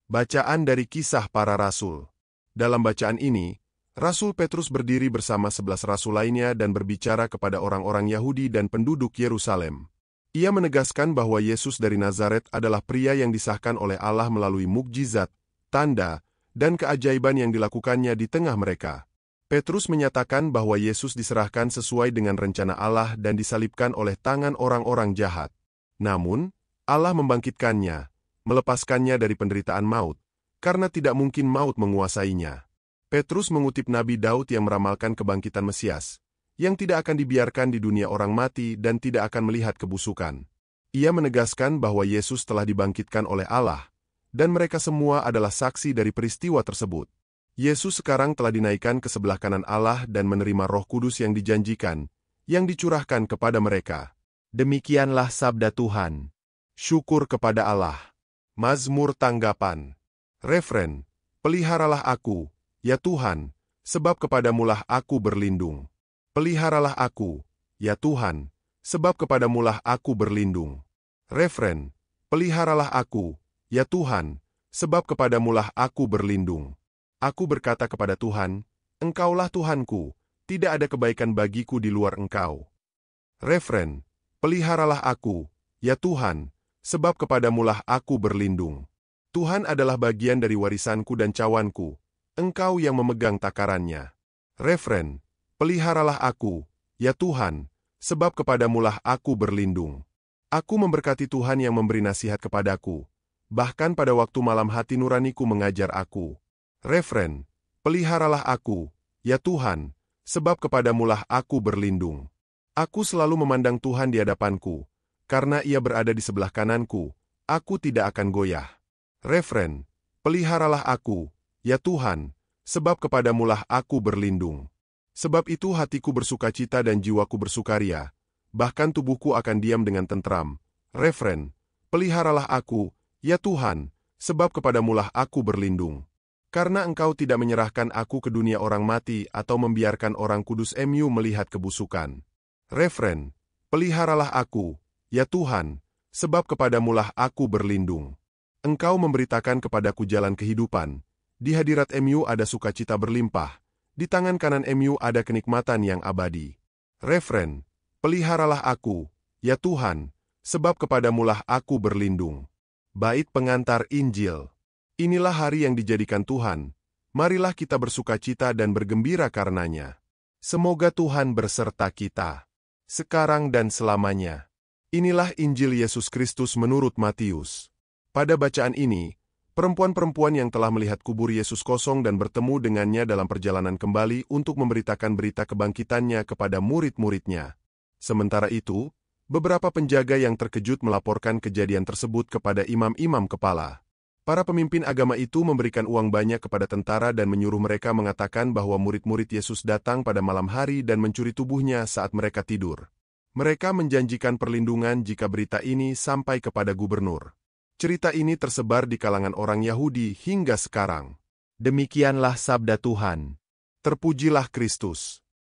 Bacaan dari Kisah Para Rasul. Dalam bacaan ini, Rasul Petrus berdiri bersama 11 rasul lainnya dan berbicara kepada orang-orang Yahudi dan penduduk Yerusalem. Ia menegaskan bahwa Yesus dari Nazaret adalah pria yang disahkan oleh Allah melalui mukjizat, tanda, dan keajaiban yang dilakukannya di tengah mereka. Petrus menyatakan bahwa Yesus diserahkan sesuai dengan rencana Allah dan disalibkan oleh tangan orang-orang jahat. Namun, Allah membangkitkannya, melepaskannya dari penderitaan maut, karena tidak mungkin maut menguasainya. Petrus mengutip Nabi Daud yang meramalkan kebangkitan Mesias, yang tidak akan dibiarkan di dunia orang mati dan tidak akan melihat kebusukan. Ia menegaskan bahwa Yesus telah dibangkitkan oleh Allah, dan mereka semua adalah saksi dari peristiwa tersebut. Yesus sekarang telah dinaikkan ke sebelah kanan Allah dan menerima Roh Kudus yang dijanjikan, yang dicurahkan kepada mereka. Demikianlah sabda Tuhan. Syukur kepada Allah. Mazmur tanggapan. Refren, peliharalah aku, ya Tuhan, sebab kepadamulah aku berlindung. Peliharalah aku, ya Tuhan, sebab kepadamulah aku berlindung. Refren, peliharalah aku, ya Tuhan, sebab kepadamulah aku berlindung. Aku berkata kepada Tuhan, Engkaulah Tuhanku, tidak ada kebaikan bagiku di luar Engkau. Refren, peliharalah aku, ya Tuhan, sebab kepadamulah aku berlindung. Tuhan adalah bagian dari warisanku dan cawanku, Engkau yang memegang takarannya. Refren, peliharalah aku, ya Tuhan, sebab kepadamulah aku berlindung. Aku memberkati Tuhan yang memberi nasihat kepadaku, bahkan pada waktu malam hati nuraniku mengajar aku. Refren, peliharalah aku, ya Tuhan, sebab kepadamulah aku berlindung. Aku selalu memandang Tuhan di hadapanku, karena Ia berada di sebelah kananku, aku tidak akan goyah. Refren, peliharalah aku, ya Tuhan, sebab kepadamulah aku berlindung. Sebab itu hatiku bersukacita dan jiwaku bersukaria, bahkan tubuhku akan diam dengan tentram. Refren, peliharalah aku, ya Tuhan, sebab kepadamulah aku berlindung. Karena Engkau tidak menyerahkan aku ke dunia orang mati atau membiarkan orang kudus MU melihat kebusukan. Refren, peliharalah aku, ya Tuhan, sebab kepadamulah aku berlindung. Engkau memberitakan kepadaku jalan kehidupan, di hadirat MU ada sukacita berlimpah, di tangan kanan MU ada kenikmatan yang abadi. Refren, peliharalah aku, ya Tuhan, sebab kepadamulah aku berlindung. Bait pengantar Injil. Inilah hari yang dijadikan Tuhan, marilah kita bersukacita dan bergembira karenanya. Semoga Tuhan berserta kita, sekarang dan selamanya. Inilah Injil Yesus Kristus menurut Matius. Pada bacaan ini, perempuan-perempuan yang telah melihat kubur Yesus kosong dan bertemu dengannya dalam perjalanan kembali untuk memberitakan berita kebangkitannya kepada murid-muridnya. Sementara itu, beberapa penjaga yang terkejut melaporkan kejadian tersebut kepada imam-imam kepala. Para pemimpin agama itu memberikan uang banyak kepada tentara dan menyuruh mereka mengatakan bahwa murid-murid Yesus datang pada malam hari dan mencuri tubuhnya saat mereka tidur. Mereka menjanjikan perlindungan jika berita ini sampai kepada gubernur. Cerita ini tersebar di kalangan orang Yahudi hingga sekarang. Demikianlah sabda Tuhan. Terpujilah Kristus.